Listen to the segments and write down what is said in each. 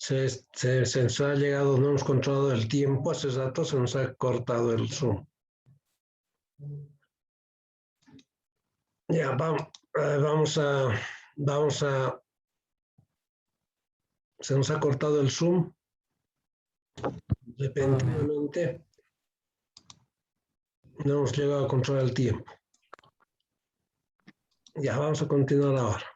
se nos ha llegado, no hemos controlado el tiempo, hace rato se nos ha cortado el Zoom. Ya, vamos a, se nos ha cortado el Zoom repentinamente. No hemos llegado a controlar el tiempo. Ya, vamos a continuar ahora.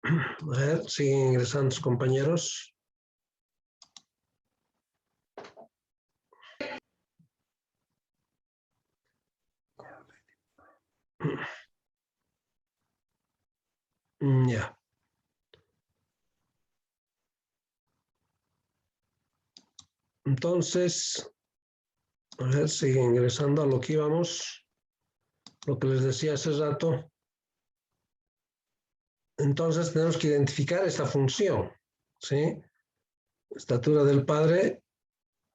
A ver, siguen ingresando los compañeros. Ya. Entonces, a ver, siguen ingresando a lo que íbamos, lo que les decía hace rato. Entonces tenemos que identificar esta función, ¿sí? La estatura del Padre,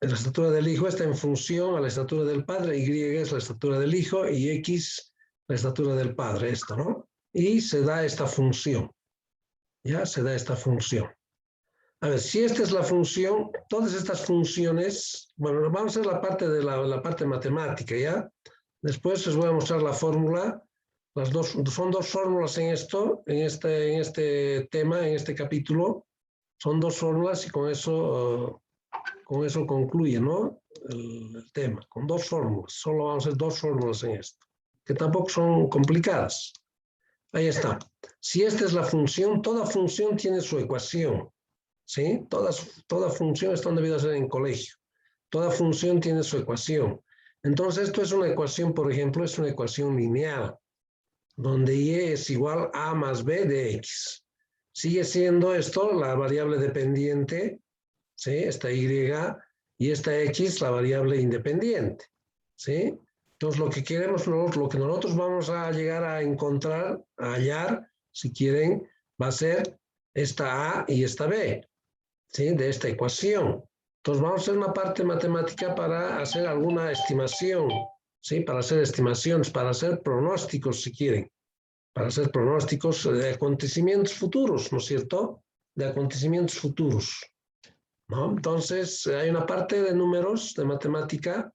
la estatura del Hijo está en función a la estatura del Padre, Y es la estatura del Hijo y X la estatura del Padre, esto, ¿no? Y se da esta función, ¿ya? Se da esta función. A ver, si esta es la función, todas estas funciones, bueno, vamos a hacer la parte de la parte matemática, ¿ya? Después les voy a mostrar la fórmula. Son dos fórmulas en esto, en este tema, en este capítulo. Son dos fórmulas y con eso concluye, ¿no? El tema, con dos fórmulas. Solo vamos a hacer dos fórmulas en esto, que tampoco son complicadas. Ahí está. Si esta es la función, toda función tiene su ecuación, ¿sí? Toda función, esto han debido hacer en colegio. Toda función tiene su ecuación. Entonces, esto es una ecuación, por ejemplo, es una ecuación lineal, donde y es igual a A más B de X. Sigue siendo esto la variable dependiente, ¿sí? Esta Y y esta X la variable independiente, ¿sí? Entonces, lo que queremos, lo que nosotros vamos a llegar a encontrar, a hallar, si quieren, va a ser esta A y esta B, ¿sí? De esta ecuación. Entonces, vamos a hacer una parte matemática para hacer alguna estimación, ¿sí? Para hacer estimaciones, para hacer pronósticos, si quieren. Para hacer pronósticos de acontecimientos futuros, ¿no es cierto? De acontecimientos futuros, ¿no? Entonces, hay una parte de números, de matemática,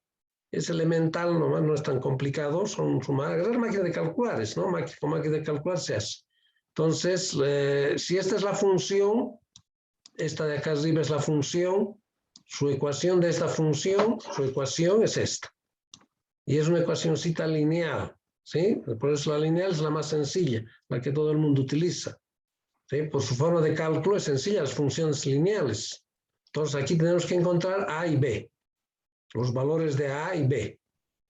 es elemental, nomás no es tan complicado, son agarrar máquina de calcular, ¿no? Con máquina de calcular se hace. Entonces, si esta es la función, esta de acá arriba es la función, su ecuación de esta función, su ecuación es esta. Y es una ecuacióncita lineal, ¿sí? Por eso la lineal es la más sencilla, la que todo el mundo utiliza, ¿sí? Por su forma de cálculo es sencilla, las funciones lineales. Entonces aquí tenemos que encontrar A y B, los valores de A y B,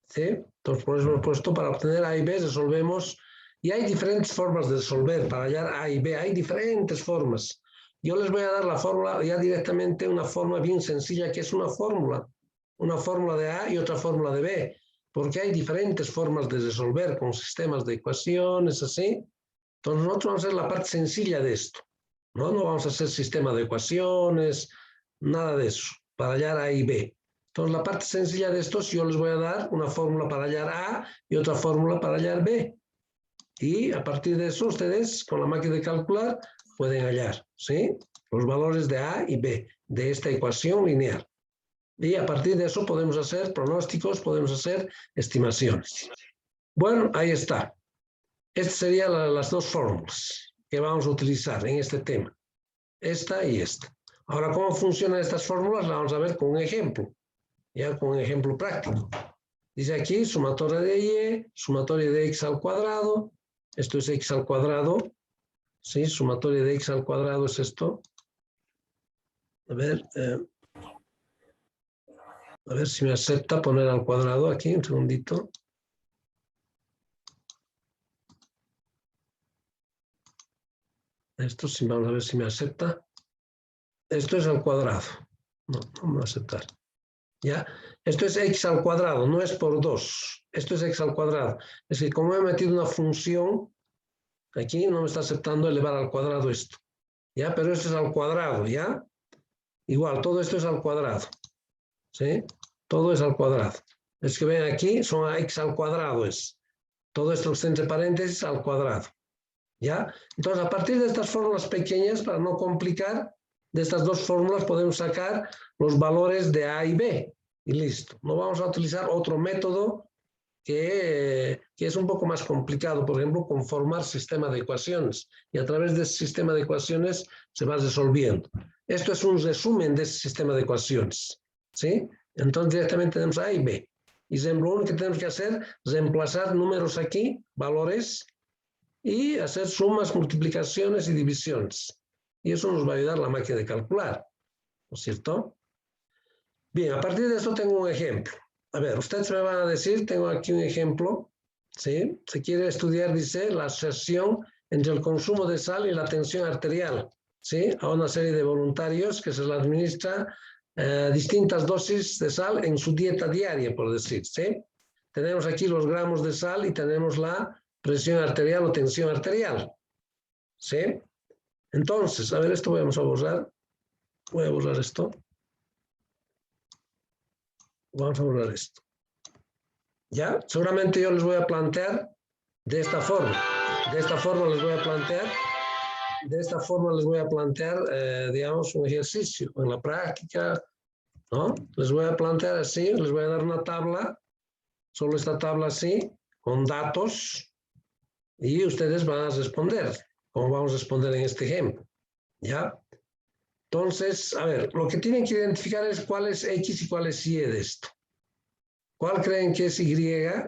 ¿sí? Entonces por eso hemos puesto para obtener A y B resolvemos, y hay diferentes formas de resolver para hallar A y B, hay diferentes formas. Yo les voy a dar la fórmula ya directamente, una forma bien sencilla que es una fórmula de A y otra fórmula de B, porque hay diferentes formas de resolver con sistemas de ecuaciones, así. Entonces nosotros vamos a hacer la parte sencilla de esto, ¿no? No vamos a hacer sistema de ecuaciones, nada de eso, para hallar A y B. Entonces la parte sencilla de estos yo les voy a dar una fórmula para hallar A y otra fórmula para hallar B. Y a partir de eso ustedes con la máquina de calcular pueden hallar, ¿sí? Los valores de A y B de esta ecuación lineal. Y a partir de eso podemos hacer pronósticos, podemos hacer estimaciones. Bueno, ahí está. Estas serían las dos fórmulas que vamos a utilizar en este tema. Esta y esta. Ahora, ¿cómo funcionan estas fórmulas? La vamos a ver con un ejemplo. Ya con un ejemplo práctico. Dice aquí, sumatoria de Y, sumatoria de X al cuadrado. Esto es X al cuadrado. ¿Sí? Sumatoria de X al cuadrado es esto. A ver si me acepta poner al cuadrado aquí, un segundito. Esto sí, vamos a ver si me acepta. Esto es al cuadrado. No, no me va a aceptar. ¿Ya? Esto es X al cuadrado, no es por 2. Esto es X al cuadrado. Es que como he metido una función, aquí no me está aceptando elevar al cuadrado esto. ¿Ya? Pero esto es al cuadrado, ¿ya? Igual, todo esto es al cuadrado. ¿Sí? Todo es al cuadrado. Es que ven aquí, son X al cuadrado es. Todo esto que está entre paréntesis al cuadrado. ¿Ya? Entonces, a partir de estas fórmulas pequeñas, para no complicar, de estas dos fórmulas podemos sacar los valores de A y B. Y listo. No vamos a utilizar otro método que es un poco más complicado, por ejemplo, conformar sistema de ecuaciones. Y a través de ese sistema de ecuaciones se va resolviendo. Esto es un resumen de ese sistema de ecuaciones. ¿Sí? Entonces, directamente tenemos A y B. Y lo único que tenemos que hacer es reemplazar números aquí, valores, y hacer sumas, multiplicaciones y divisiones. Y eso nos va a ayudar la máquina de calcular, ¿no es cierto? Bien, a partir de esto tengo un ejemplo. A ver, ustedes me van a decir, tengo aquí un ejemplo, ¿sí? Se quiere estudiar, dice, la asociación entre el consumo de sal y la tensión arterial, ¿sí? A una serie de voluntarios que se les administra distintas dosis de sal en su dieta diaria, por decir, ¿sí? Tenemos aquí los gramos de sal y tenemos la presión arterial o tensión arterial, ¿sí? Entonces, a ver, esto vamos a borrar. Voy a borrar esto. Vamos a borrar esto. ¿Ya? Seguramente yo les voy a plantear de esta forma. De esta forma les voy a plantear. De esta forma les voy a plantear, digamos, un ejercicio en la práctica, ¿no? Les voy a plantear así, les voy a dar una tabla, solo esta tabla así, con datos, y ustedes van a responder, como vamos a responder en este ejemplo, ¿ya? Entonces, a ver, lo que tienen que identificar es cuál es X y cuál es Y de esto. ¿Cuál creen que es Y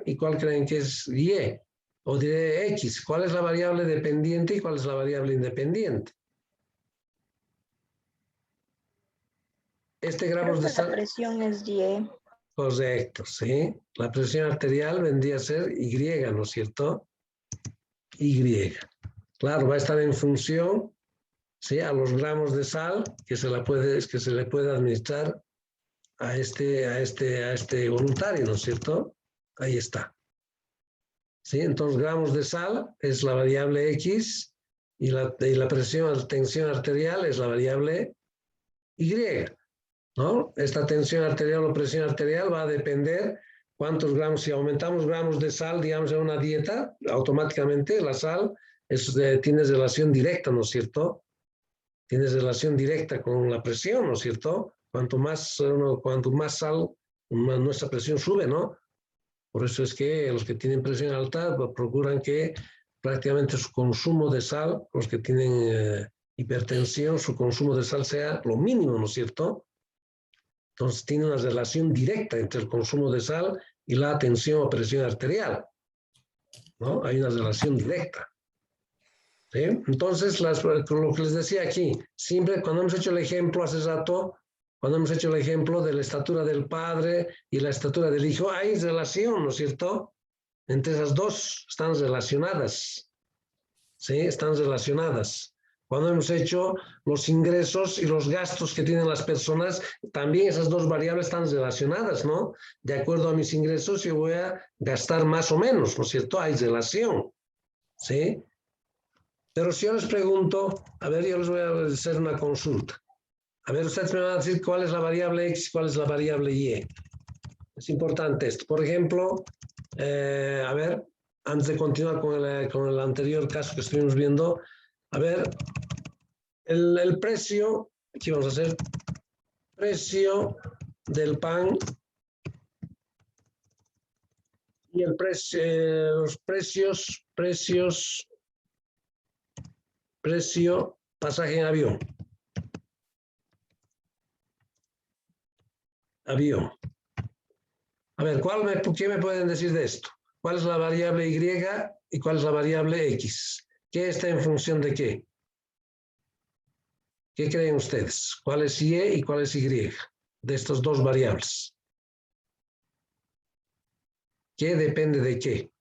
y cuál creen que es Y? O diré X, ¿cuál es la variable dependiente y cuál es la variable independiente? Este gramos de sal. La presión es Y. Correcto, sí. La presión arterial vendría a ser Y, ¿no es cierto? Y. Claro, va a estar en función, ¿sí? A los gramos de sal que se le puede administrar a este voluntario, ¿no es cierto? Ahí está. ¿Sí? Entonces, gramos de sal es la variable X y la tensión arterial es la variable Y, ¿no? Esta tensión arterial o presión arterial va a depender cuántos gramos, si aumentamos gramos de sal, digamos, en una dieta, automáticamente la sal tiene relación directa, ¿no es cierto? Tiene relación directa con la presión, ¿no es cierto? Cuanto más sal, nuestra presión sube, ¿no? Por eso es que los que tienen presión alta procuran que prácticamente su consumo de sal, los que tienen hipertensión, su consumo de sal sea lo mínimo, ¿no es cierto? Entonces tiene una relación directa entre el consumo de sal y la tensión o presión arterial, ¿no? Hay una relación directa. ¿Sí? Entonces, lo que les decía aquí, siempre cuando hemos hecho el ejemplo hace rato, cuando hemos hecho el ejemplo de la estatura del padre y la estatura del hijo, hay relación, ¿no es cierto? Entre esas dos están relacionadas, ¿sí? Están relacionadas. Cuando hemos hecho los ingresos y los gastos que tienen las personas, también esas dos variables están relacionadas, ¿no? De acuerdo a mis ingresos, yo voy a gastar más o menos, ¿no es cierto? Hay relación, ¿sí? Pero si yo les pregunto, a ver, yo les voy a hacer una consulta. A ver, ustedes me van a decir cuál es la variable X y cuál es la variable Y. Es importante esto. Por ejemplo, a ver, antes de continuar con el anterior caso que estuvimos viendo, a ver, el precio, aquí vamos a hacer precio del pan y el precio, los precio, pasaje en avión. Avión. A ver, ¿qué me pueden decir de esto? ¿Cuál es la variable Y y cuál es la variable X? ¿Qué está en función de qué? ¿Qué creen ustedes? ¿Cuál es Y y cuál es Y de estas dos variables? ¿Qué depende de qué?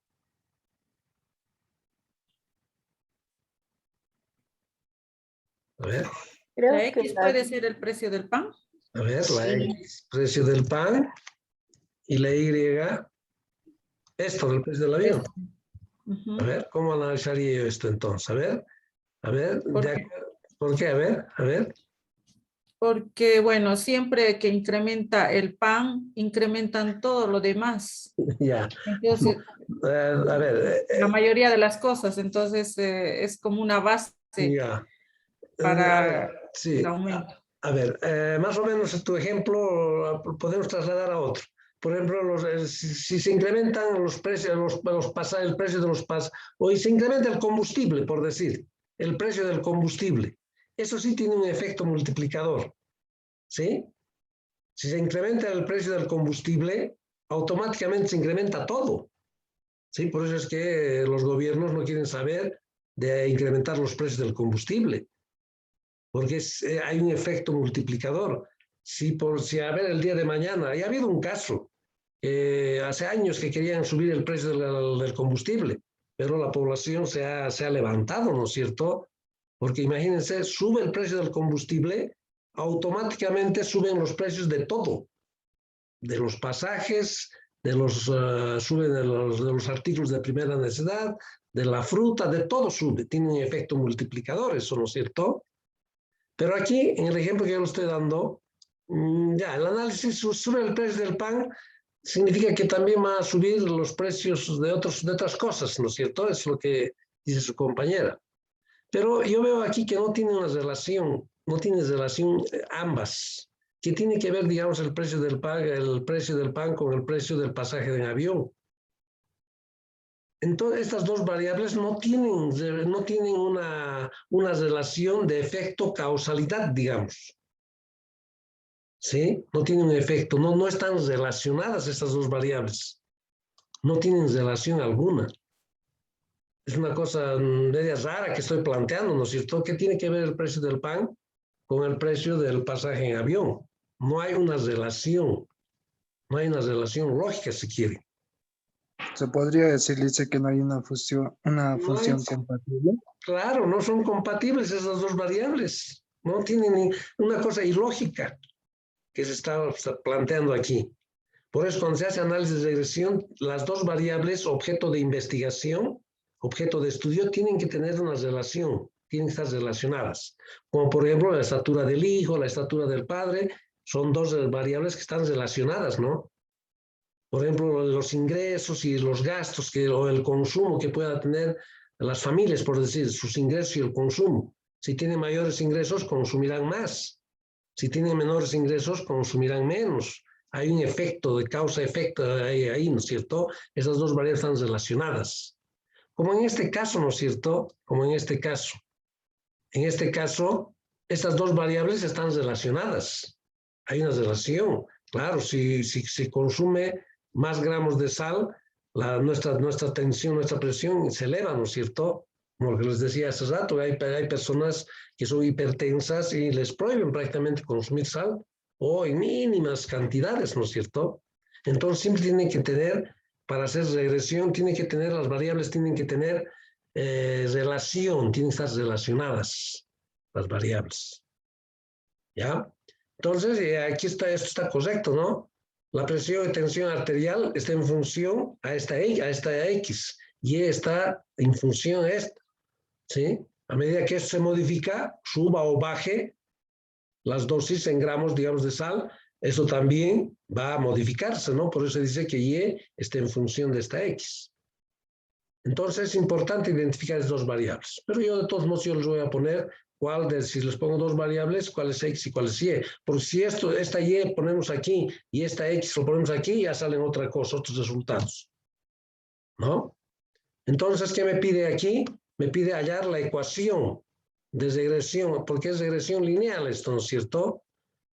A ver. Creo La que X puede ser el precio del pan. A ver, la sí. X, precio del pan, y la Y, esto del precio del avión. A ver, ¿cómo analizaría yo esto entonces? A ver, ¿Por qué? ¿por qué? A ver. Porque, bueno, siempre que incrementa el pan, incrementan todo lo demás. Ya. Entonces, A ver, la mayoría de las cosas, entonces es como una base ya. A ver, para el sí. aumento. A ver, más o menos tu ejemplo podemos trasladar a otro. Por ejemplo, si se incrementan los precios, el precio de los pas, o se incrementa el combustible, por decir, el precio del combustible, eso sí tiene un efecto multiplicador, ¿sí? Si se incrementa el precio del combustible, automáticamente se incrementa todo, ¿sí? Por eso es que los gobiernos no quieren saber de incrementar los precios del combustible, porque hay un efecto multiplicador. Si a ver el día de mañana, ya ha habido un caso, hace años que querían subir el precio del combustible, pero la población se ha levantado, ¿no es cierto? Porque imagínense, sube el precio del combustible, automáticamente suben los precios de todo, de los pasajes, suben de los artículos de primera necesidad, de la fruta, de todo sube, tiene un efecto multiplicador, eso, ¿no es cierto? Pero aquí, en el ejemplo que yo le estoy dando, ya, el análisis sube el precio del pan, significa que también va a subir los precios de otras cosas, ¿no es cierto? Es lo que dice su compañera. Pero yo veo aquí que no tiene una relación, no tiene relación ambas, que tiene que ver, digamos, el precio del pan con el precio del pasaje en avión. Entonces, estas dos variables no tienen una relación de efecto-causalidad, digamos. ¿Sí? No tienen un efecto, no están relacionadas estas dos variables. No tienen relación alguna. Es una cosa media rara que estoy planteando, ¿no es cierto? ¿Qué tiene que ver el precio del pan con el precio del pasaje en avión? No hay una relación, no hay una relación lógica, si quiere. Se podría decirse que no hay una No hay, función compatible. claro, no son compatibles esas dos variables. No tienen una cosa ilógica que se está planteando aquí. Por eso, cuando se hace análisis de regresión, las dos variables, objeto de investigación, objeto de estudio, tienen que tener una relación, tienen que estar relacionadas. Como por ejemplo la estatura del hijo, la estatura del padre, son dos variables que están relacionadas, ¿no? Por ejemplo, los ingresos y los gastos o el consumo que puedan tener las familias, por decir, sus ingresos y el consumo. Si tienen mayores ingresos, consumirán más. Si tienen menores ingresos, consumirán menos. Hay un efecto de causa-efecto ahí, ¿no es cierto? Esas dos variables están relacionadas. Como en este caso, ¿no es cierto? Como en este caso. En este caso, estas dos variables están relacionadas. Hay una relación. Claro, si consume más gramos de sal, nuestra tensión, nuestra presión se eleva, ¿no es cierto? Como les decía hace rato, hay personas que son hipertensas y les prohíben prácticamente consumir sal o en mínimas cantidades, ¿no es cierto? Entonces siempre tienen que tener, para hacer regresión, las variables tienen que tener relación, tienen que estar relacionadas las variables. ¿Ya? Entonces, aquí esto está correcto, ¿no? La presión y tensión arterial está en función a esta X, y está en función a esta, ¿sí? A medida que esto se modifica, suba o baje las dosis en gramos, digamos, de sal, eso también va a modificarse, ¿no? Por eso se dice que Y está en función de esta X. Entonces es importante identificar esas dos variables. Pero yo de todos modos yo les voy a poner si les pongo dos variables, cuál es X y cuál es Y. Porque si esta Y ponemos aquí y esta X lo ponemos aquí, ya salen otra cosa, otros resultados. ¿No? Entonces, ¿qué me pide aquí? Me pide hallar la ecuación de regresión, porque es regresión lineal esto, ¿no es cierto?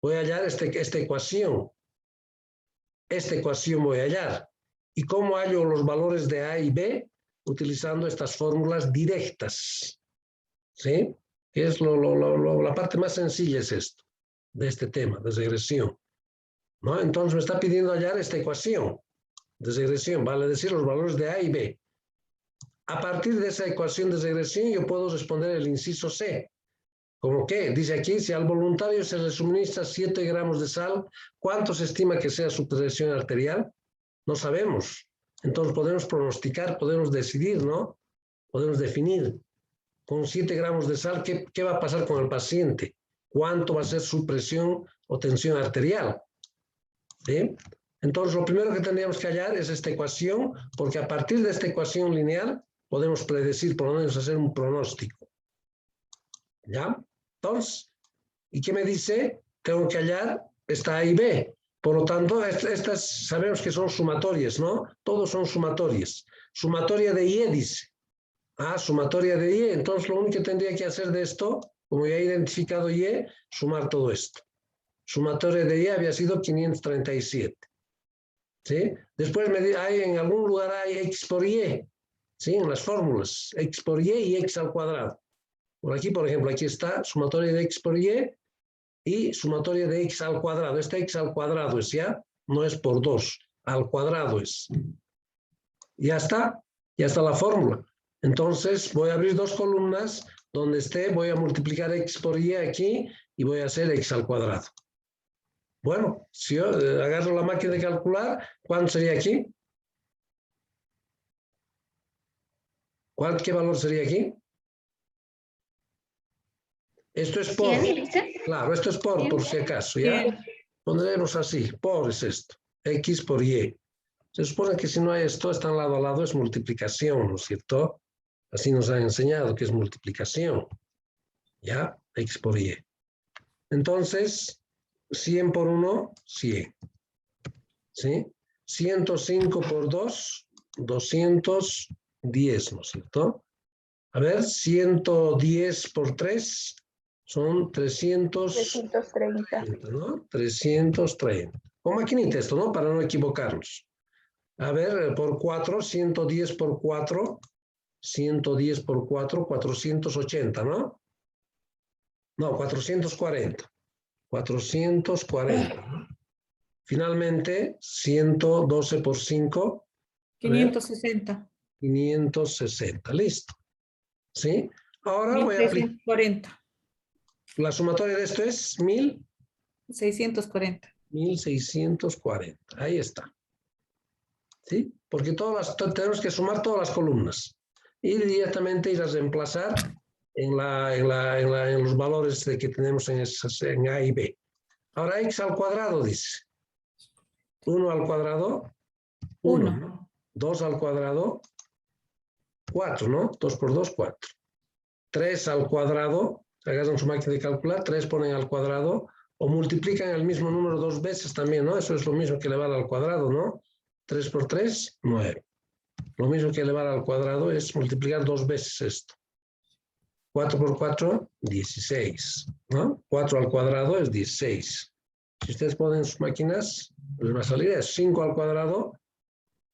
Voy a hallar esta ecuación. Esta ecuación voy a hallar. ¿Y cómo hallo los valores de A y B? Utilizando estas fórmulas directas. ¿Sí? Es la parte más sencilla es esto, de este tema, de regresión. ¿No? Entonces me está pidiendo hallar esta ecuación de regresión, vale decir los valores de A y B. A partir de esa ecuación de regresión yo puedo responder el inciso C. ¿Cómo qué? Dice aquí, si al voluntario se le suministra 7 gramos de sal, ¿cuánto se estima que sea su presión arterial? No sabemos. Entonces podemos pronosticar, podemos decidir, ¿no? Podemos definir con 7 gramos de sal qué va a pasar con el paciente. cuánto va a ser su presión o tensión arterial. ¿Sí? Entonces, lo primero que tendríamos que hallar es esta ecuación, porque a partir de esta ecuación lineal podemos predecir, por lo menos hacer un pronóstico. ¿Ya? Entonces, ¿y qué me dice? Tengo que hallar esta A y B. Por lo tanto, estas sabemos que son sumatorias, ¿no? Todos son sumatorias. Sumatoria de Y dice. Ah, sumatoria de Y. Entonces, lo único que tendría que hacer de esto, como ya he identificado Y, sumar todo esto. Sumatoria de Y había sido 537. ¿Sí? Después hay, en algún lugar hay X por Y. ¿Sí? En las fórmulas. X por Y X al cuadrado. Por aquí, por ejemplo, aquí está sumatoria de X por y sumatoria de X al cuadrado. Este X al cuadrado es ya, no es por 2, al cuadrado es. Ya está la fórmula. Entonces voy a abrir dos columnas donde voy a multiplicar X por Y aquí y voy a hacer X al cuadrado. Bueno, si yo agarro la máquina de calcular, ¿cuánto sería aquí? ¿Qué valor sería aquí? Esto es por. Claro, esto es por si acaso, ¿ya? Pondremos así, por es esto, X por Y. Se supone que si no hay esto, están lado a lado, es multiplicación, ¿no es cierto? Así nos han enseñado que es multiplicación, ¿ya? X por Y. Entonces, 100 por 1, 100. ¿Sí? 105 por 2, 210, ¿no es cierto? A ver, 110 por 3 son 330, ¿no? 330. Con maquinita esto, ¿no? Para no equivocarnos. A ver, por 4, 110 por 4, 110 por 4, 480, ¿no? No, 440. 440, ¿no? Finalmente, 112 por 5. 560. 560, listo. ¿Sí? Ahora voy a aplicar. 1640. La sumatoria de esto es 640. 1640. Ahí está. ¿Sí? Porque tenemos que sumar todas las columnas. Y directamente ir a reemplazar en los valores que tenemos en A y B. Ahora X al cuadrado dice. 1 al cuadrado, 1, ¿no? 2 al cuadrado, 4, ¿no? 2 por 2, 4. 3 al cuadrado, agarran su máquina de calcular, 3 ponen al cuadrado, o multiplican el mismo número 2 veces también, ¿no? Eso es lo mismo que elevar al cuadrado, ¿no? 3 por 3, 9. Lo mismo que elevar al cuadrado es multiplicar 2 veces esto. 4 por 4, 16, ¿no? 4 al cuadrado es 16. Si ustedes ponen sus máquinas, les va a salir eso. 5 al cuadrado,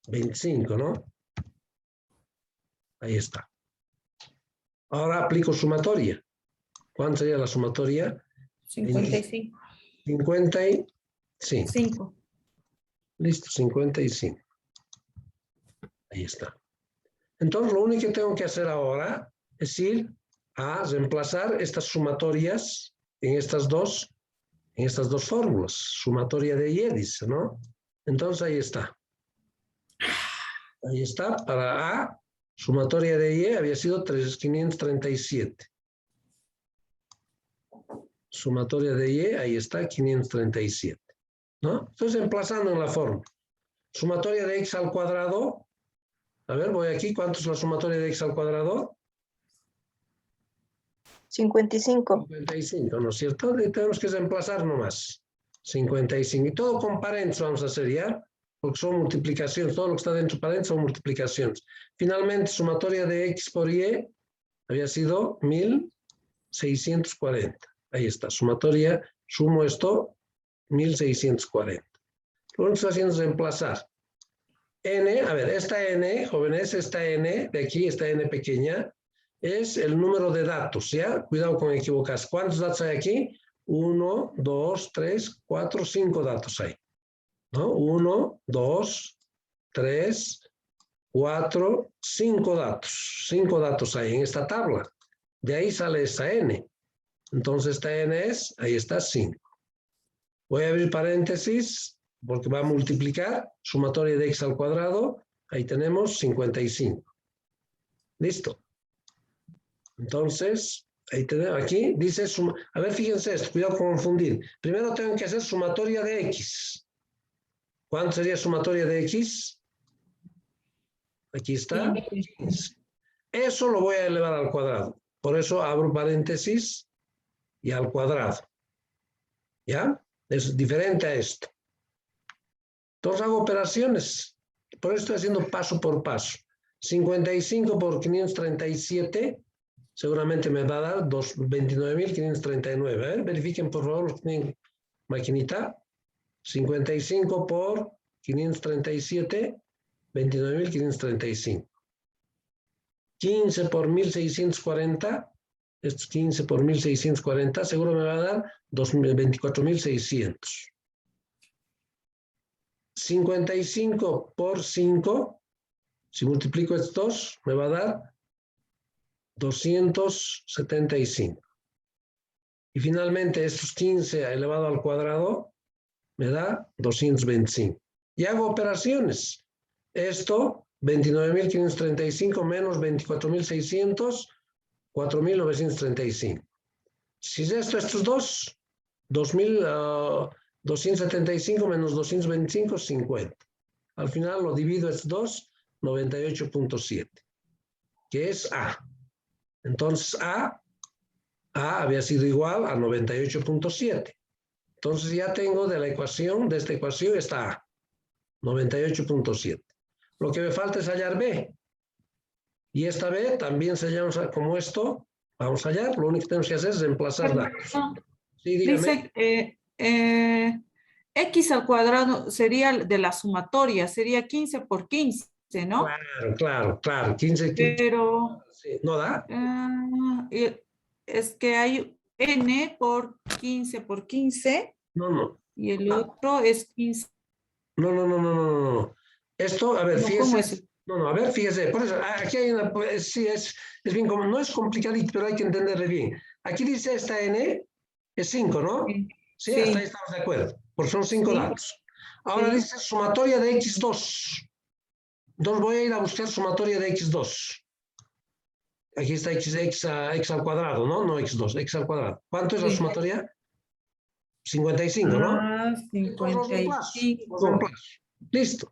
25, ¿no? Ahí está. Ahora aplico sumatoria. ¿Cuánto sería la sumatoria? 55. 55. Listo, 55. Ahí está. Entonces, lo único que tengo que hacer ahora es ir a reemplazar estas sumatorias en estas dos fórmulas. Sumatoria de Y, dice, ¿no? Entonces, ahí está. Ahí está. Para A, sumatoria de Y había sido 537. Sumatoria de Y, ahí está, 537. ¿No? Entonces, emplazando en la fórmula. Sumatoria de X al cuadrado. A ver, voy aquí. ¿Cuánto es la sumatoria de X al cuadrado? 55. 55, ¿no es cierto? Tenemos que reemplazar nomás. 55. Y todo con paréntesis vamos a hacer, ¿ya? Porque son multiplicaciones. Todo lo que está dentro de paréntesis son multiplicaciones. Finalmente, sumatoria de X por Y había sido 1640. Ahí está. Sumatoria, sumo esto, 1640. Lo único que estoy haciendo es reemplazar. N, a ver, esta N, jóvenes, esta N de aquí, esta N pequeña, es el número de datos, ¿ya? Cuidado con equivocarse. ¿Cuántos datos hay aquí? 1, 2, 3, 4, 5 datos hay, ¿no? 1, 2, 3, 4, 5 datos. 5 datos hay en esta tabla. De ahí sale esta N. Entonces esta N es, ahí está, 5. Voy a abrir paréntesis porque va a multiplicar sumatoria de X al cuadrado. Ahí tenemos 55. Listo. Entonces, Ahí tenemos, aquí dice, a ver, fíjense esto, cuidado con confundir. Primero tengo que hacer sumatoria de X. ¿Cuánto sería sumatoria de X? Aquí está. 15. Eso lo voy a elevar al cuadrado. Por eso abro paréntesis y al cuadrado. ¿Ya? Es diferente a esto. Entonces hago operaciones. Por eso estoy haciendo paso por paso. 55 por 537 seguramente me va a dar 29.539. A ver, verifiquen por favor los que tienen maquinita. 55 por 537, 29.535. 15 por 1.640, estos 15 por 1.640, seguro me va a dar 24.600. 55 por 5, si multiplico estos dos, me va a dar 275. Y finalmente estos 15 elevado al cuadrado me da 225. Y hago operaciones. Esto, 29.535 menos 24.600, 4.935. Si es esto, estos dos, 2.275 menos 225, 50. Al final lo divido estos dos, 98.7, que es A. Entonces A había sido igual a 98.7. Entonces ya tengo de esta ecuación está A, 98.7. Lo que me falta es hallar B. Y esta B también se llama como esto. Vamos a hallar. Lo único que tenemos que hacer es reemplazar datos. Sí, dígame. Dice, X al cuadrado sería de la sumatoria, sería 15 por 15, ¿no? Claro. 15. Pero Sí, ¿no da? es que hay N por 15 por 15. No. Y el otro es 15. No. Esto, a ver, No, fíjese. ¿cómo es? No, a ver, fíjese. Por eso, aquí hay una, sí, es bien como, no es complicadito, pero hay que entenderle bien. Aquí dice esta N es 5, ¿no? Sí, hasta ahí estamos de acuerdo, porque son 5 datos. Ahora dice sumatoria de X2. Entonces voy a ir a buscar sumatoria de X2. Aquí está X al cuadrado, ¿no? No X2, X al cuadrado. ¿Cuánto es la sumatoria? 55, ¿no? 55. Los reemplazo. Listo.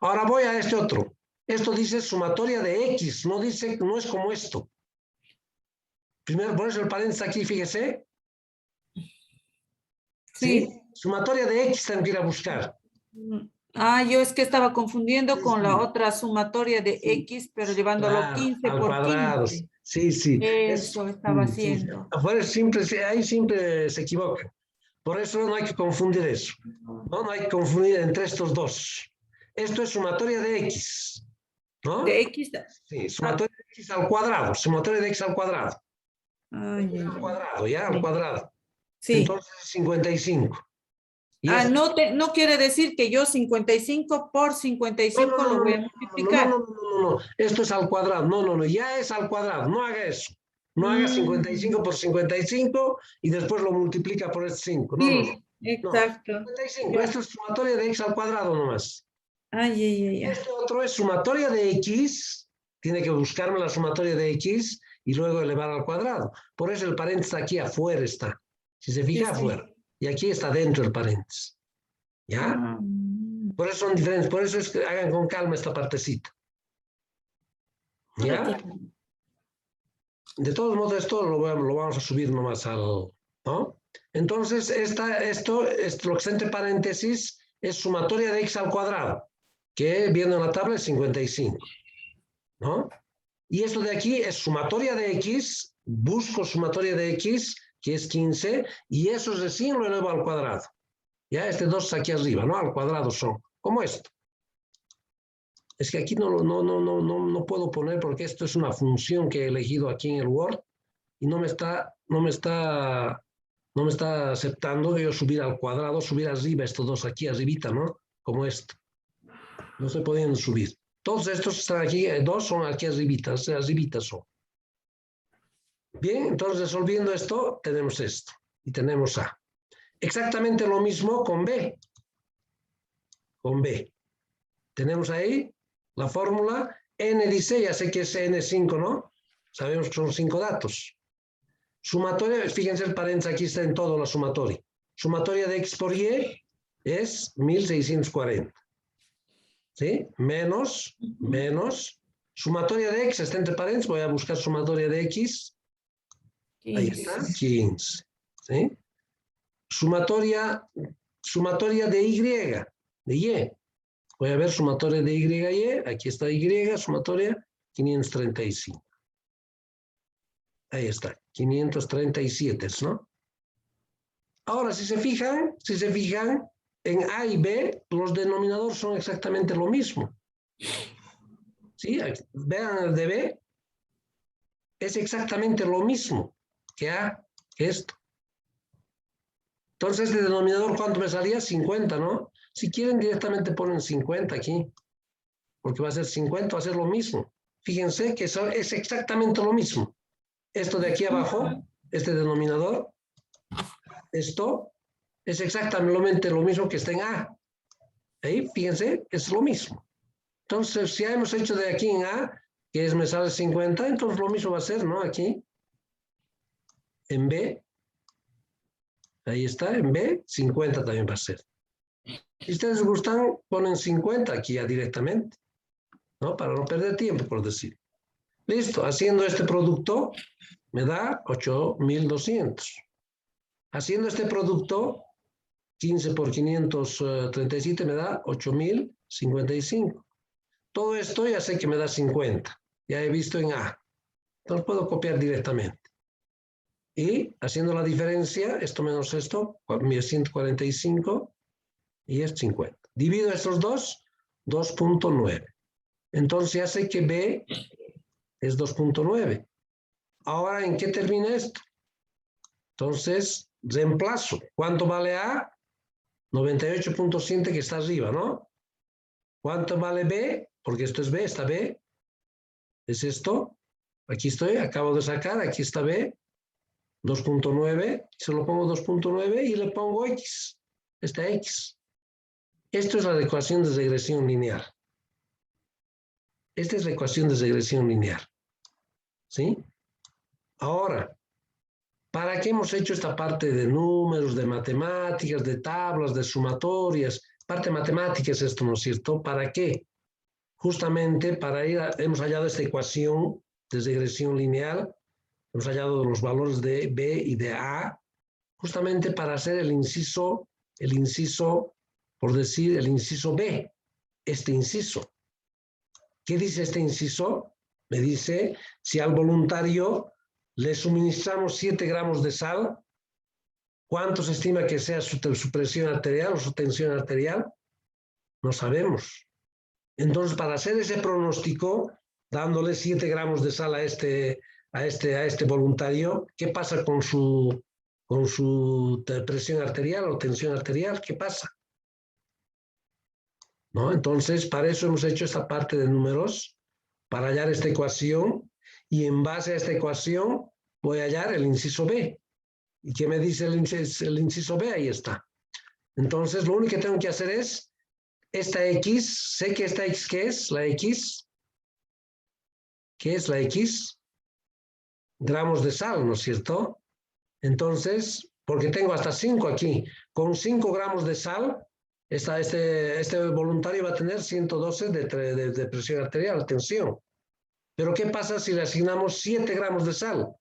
Ahora voy a este otro. Esto dice sumatoria de X, no es como esto. Primero, por eso el paréntesis aquí, fíjese. ¿Sí? Sumatoria de X tengo que ir a buscar. Yo es que estaba confundiendo con la otra sumatoria de X, pero llevándolo 15 al por cuadrado. 15. Sí. Eso estaba haciendo. Afuera ahí siempre se equivocan. Por eso no hay que confundir eso. No hay que confundir entre estos dos. Esto es sumatoria de X, ¿no? De X. Sí, sumatoria de X al cuadrado. Sumatoria de X al cuadrado. Al cuadrado, ¿ya? Al cuadrado. Sí. Entonces 55. Y no quiere decir que yo 55 por 55 lo voy a multiplicar. No. Esto es al cuadrado. No. Ya es al cuadrado. No haga eso. No haga 55 por 55 y después lo multiplica por este 5. No. Exacto. 55. Esto es sumatoria de X al cuadrado nomás. Este otro es sumatoria de X. Tiene que buscarme la sumatoria de X y luego elevar al cuadrado. Por eso el paréntesis aquí afuera está. Si se fija, afuera. Y aquí está dentro el paréntesis. ¿Ya? Por eso son diferentes. Por eso es que hagan con calma esta partecita. ¿Ya? De todos modos, esto lo vamos a subir nomás al... ¿no? Entonces, esto, lo que está entre paréntesis es sumatoria de X al cuadrado, que viene en la tabla es 55. ¿No? Y esto de aquí es sumatoria de X, busco sumatoria de X, que es 15, y eso recién lo elevo al cuadrado. Ya, este 2 aquí arriba, ¿no? Al cuadrado son, como esto. Es que aquí no puedo poner porque esto es una función que he elegido aquí en el Word y no me está aceptando que yo subir al cuadrado, subir arriba estos dos aquí arribita, ¿no? Como esto. No se pueden subir. Todos estos están aquí, dos son aquí arribitas son. Bien, entonces resolviendo esto, tenemos esto y tenemos A. Exactamente lo mismo con B. Con B. Tenemos ahí la fórmula N dice, ya sé que es N5, ¿no? Sabemos que son 5 datos. Sumatoria, fíjense el paréntesis, aquí está en todo la sumatoria. Sumatoria de X por Y es 1640. ¿Sí? Menos, sumatoria de X está entre paréntesis, voy a buscar sumatoria de X. Ahí está, 15. ¿Sí? Sumatoria de Y, de Y. Voy a ver sumatoria de Y, aquí está Y, sumatoria 535. Ahí está, 537, ¿no? Ahora, si se fijan, en A y B, los denominadores son exactamente lo mismo. ¿Sí? Vean el de B, es exactamente lo mismo que A, que esto. Entonces, este denominador, ¿cuánto me salía? 50, ¿no? Si quieren, directamente ponen 50 aquí, porque va a ser 50, va a ser lo mismo. Fíjense que eso es exactamente lo mismo. Esto de aquí abajo, este denominador, esto es exactamente lo mismo que está en A. Ahí, fíjense, es lo mismo. Entonces, si ya hemos hecho de aquí en A, que es me sale 50, entonces lo mismo va a ser, ¿no? Aquí, en B, ahí está, en B, 50 también va a ser. Si ustedes gustan, ponen 50 aquí ya directamente, ¿no? Para no perder tiempo, por decir. Listo, haciendo este producto, me da 8.200. Haciendo este producto, 15 por 537 me da 8.055. Todo esto ya sé que me da 50. Ya he visto en A. Entonces puedo copiar directamente. Y haciendo la diferencia, esto menos esto, 145 y es 50. Divido estos dos, 2.9. Entonces ya sé que B es 2.9. Ahora, ¿en qué termina esto? Entonces, reemplazo. ¿Cuánto vale A? 98.7 que está arriba, ¿no? ¿Cuánto vale B? Porque esto es B, está B. Es esto. Aquí estoy, acabo de sacar, aquí está B. 2.9, se lo pongo 2.9 y le pongo X. Esta X. Esto es la ecuación de regresión lineal. Esta es la ecuación de regresión lineal. ¿Sí? Ahora, ¿para qué hemos hecho esta parte de números, de matemáticas, de tablas, de sumatorias? Parte matemática es esto, ¿no es cierto? ¿Para qué? Justamente para hemos hallado esta ecuación de regresión lineal, hemos hallado los valores de B y de A, justamente para hacer el inciso, por decir, el inciso B, este inciso. ¿Qué dice este inciso? Me dice, si al voluntario le suministramos 7 gramos de sal, ¿cuánto se estima que sea su presión arterial o su tensión arterial? No sabemos. Entonces, para hacer ese pronóstico, dándole 7 gramos de sal a este voluntario, ¿qué pasa con su presión arterial o tensión arterial? ¿Qué pasa? ¿No? Entonces, para eso hemos hecho esta parte de números, para hallar esta ecuación, y en base a esta ecuación voy a hallar el inciso B. ¿Y qué me dice el inciso B? Ahí está. Entonces, lo único que tengo que hacer es, esta X, sé que esta X, ¿qué es? La X. ¿Qué es la X? Gramos de sal, ¿no es cierto? Entonces, porque tengo hasta 5 aquí, con 5 gramos de sal, este voluntario va a tener 112 de presión arterial, tensión. Pero ¿qué pasa si le asignamos 7 gramos de sal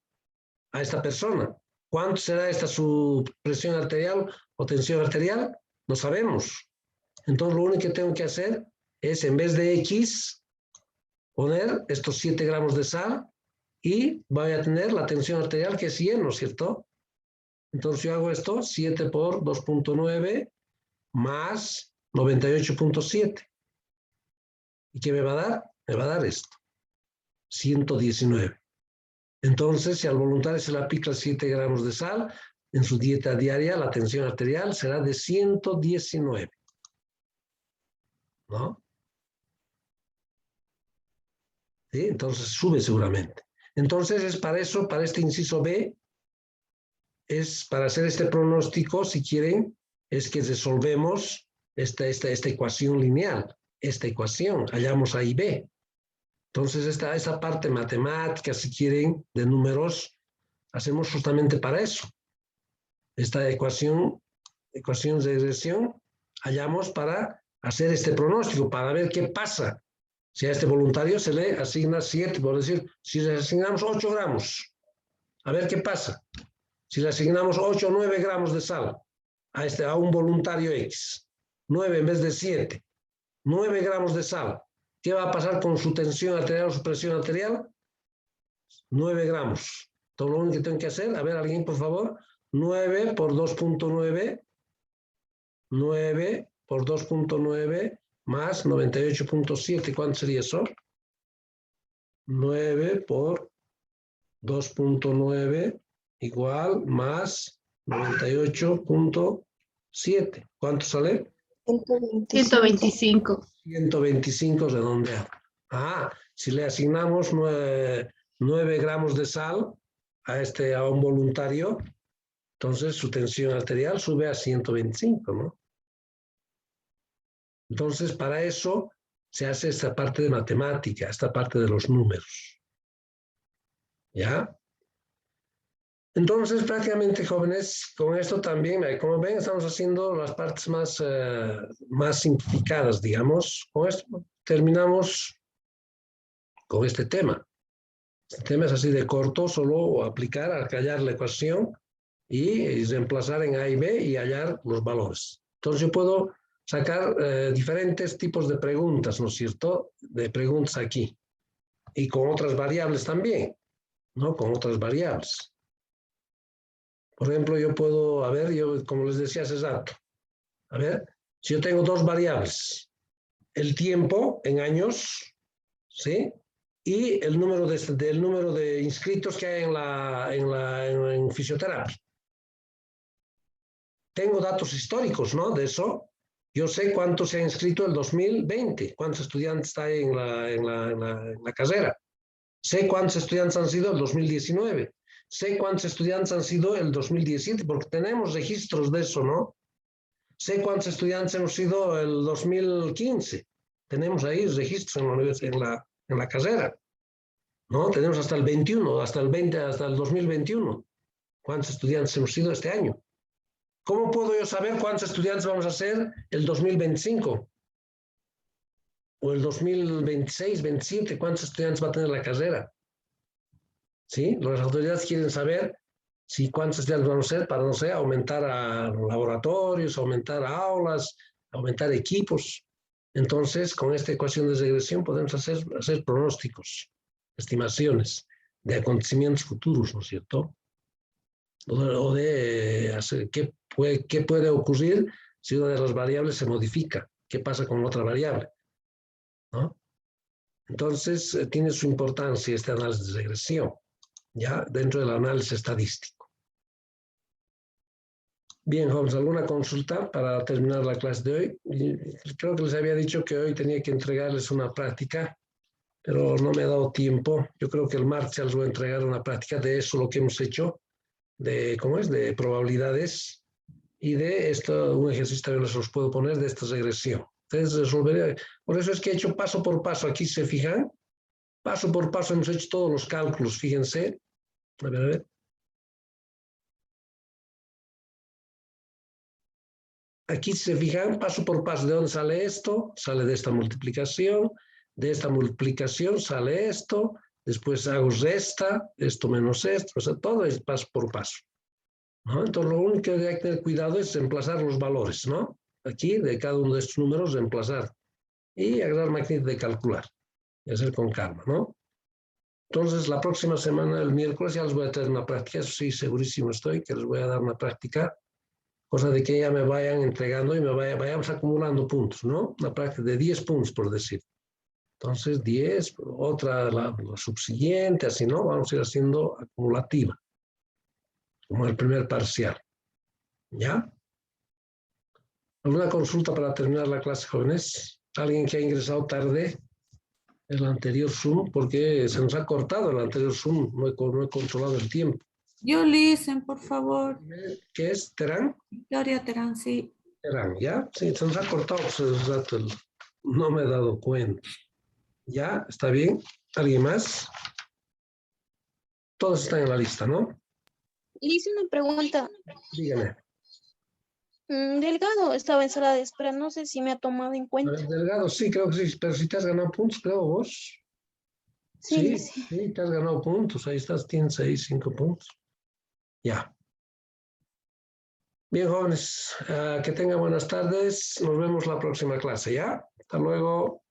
a esta persona? ¿Cuánto será esta su presión arterial o tensión arterial? No sabemos. Entonces, lo único que tengo que hacer es, en vez de X, poner estos 7 gramos de sal y voy a tener la tensión arterial, que es 100, ¿no es cierto? Entonces, yo hago esto, 7 por 2.9 más 98.7. ¿Y qué me va a dar? Me va a dar esto, 119. Entonces, si al voluntario se le aplica 7 gramos de sal, en su dieta diaria la tensión arterial será de 119. ¿No? ¿Sí? Entonces sube seguramente. Entonces es para eso, para este inciso B, es para hacer este pronóstico, si quieren, es que resolvemos esta ecuación lineal, esta ecuación, hallamos A y B. Entonces esta parte matemática, si quieren, de números, hacemos justamente para eso. Esta ecuación de regresión, hallamos para hacer este pronóstico, para ver qué pasa. Si a este voluntario se le asigna 7, por decir, si le asignamos 8 gramos, a ver qué pasa. Si le asignamos 8 o 9 gramos de sal a un voluntario X, 9 en vez de 7, 9 gramos de sal, ¿qué va a pasar con su tensión arterial o su presión arterial? 9 gramos. Todo lo único que tengo que hacer, a ver, alguien por favor, 9 por 2.9, 9 por 2.9 más 98.7, ¿cuánto sería eso? 9 por 2.9 igual más 98.7. ¿Cuánto sale? 125. 125 redondeado. Si le asignamos 9 gramos de sal a un voluntario, entonces su tensión arterial sube a 125, ¿no? Entonces, para eso se hace esta parte de matemática, esta parte de los números. ¿Ya? Entonces, prácticamente, jóvenes, con esto también, como ven, estamos haciendo las partes más simplificadas, digamos. Con esto terminamos con este tema. Este tema es así de corto, solo aplicar, hallar la ecuación y reemplazar en A y B y hallar los valores. Entonces, yo puedo sacar diferentes tipos de preguntas, ¿no es cierto? De preguntas aquí. Y con otras variables también, ¿no? Con otras variables. Por ejemplo, yo puedo, como les decía hace rato, a ver, si yo tengo dos variables, el tiempo en años, ¿sí? Y el número de inscritos que hay en fisioterapia. Tengo datos históricos, ¿no? De eso. Yo sé cuántos se han inscrito el 2020, cuántos estudiantes hay en la carrera. Sé cuántos estudiantes han sido el 2019. Sé cuántos estudiantes han sido el 2017, porque tenemos registros de eso, ¿no? Sé cuántos estudiantes hemos sido el 2015. Tenemos ahí registros en la carrera, ¿no? Tenemos hasta el 21, hasta el 2021. ¿Cuántos estudiantes hemos sido este año? ¿Cómo puedo yo saber cuántos estudiantes vamos a ser el 2025? O el 2026, 27, ¿cuántos estudiantes va a tener la carrera? ¿Sí? Las autoridades quieren saber cuántos estudiantes van a ser para, no sé, aumentar a laboratorios, aumentar a aulas, aumentar equipos. Entonces, con esta ecuación de regresión podemos hacer pronósticos, estimaciones de acontecimientos futuros, ¿no es cierto? O de hacer qué puede ocurrir si una de las variables se modifica, qué pasa con otra variable, ¿no? Entonces, tiene su importancia este análisis de regresión, ya dentro del análisis estadístico. Bien, jóvenes, ¿alguna consulta para terminar la clase de hoy? Creo que les había dicho que hoy tenía que entregarles una práctica, pero no me ha dado tiempo. Yo creo que el martes les voy a entregar una práctica de eso, lo que hemos hecho, de probabilidades, y de esto, un ejercicio también les los puedo poner de esta regresión. Entonces resolveré. Por eso es que he hecho paso por paso. Aquí se fijan, paso por paso hemos hecho todos los cálculos, fíjense. A ver. Aquí se fijan, paso por paso, ¿de dónde sale esto? Sale de esta multiplicación sale esto, después hago resta, esto menos esto, o sea, todo es paso por paso, ¿no? Entonces lo único que hay que tener cuidado es reemplazar los valores, ¿no? Aquí, de cada uno de estos números, reemplazar y agarrar máquina de calcular y hacer con calma, ¿no? Entonces, la próxima semana, el miércoles, ya les voy a traer una práctica, eso sí, segurísimo estoy, que les voy a dar una práctica, cosa de que ya me vayan entregando y vayamos acumulando puntos, ¿no? Una práctica de 10 puntos, por decir. Entonces, 10, otra, la subsiguiente, así, ¿no? Vamos a ir haciendo acumulativa, como el primer parcial, ¿ya? ¿Alguna consulta para terminar la clase, jóvenes? ¿Alguien que ha ingresado tarde? El anterior Zoom, porque se nos ha cortado el anterior Zoom, no he controlado el tiempo. Yo listen, por favor. ¿Qué es? ¿Terán? Victoria Terán, sí. Terán, ¿ya? Sí, se nos ha cortado pues, el rato, no me he dado cuenta. ¿Ya? ¿Está bien? ¿Alguien más? Todos están en la lista, ¿no? Le hice una pregunta. Dígame. Delgado estaba en sala de espera, no sé si me ha tomado en cuenta. Delgado, sí, creo que sí, pero si te has ganado puntos, creo vos. Sí, Sí, sí. sí, te has ganado puntos, ahí estás, tienes ahí 5 puntos. Ya. Bien, jóvenes, que tengan buenas tardes. Nos vemos la próxima clase, ¿ya? Hasta luego.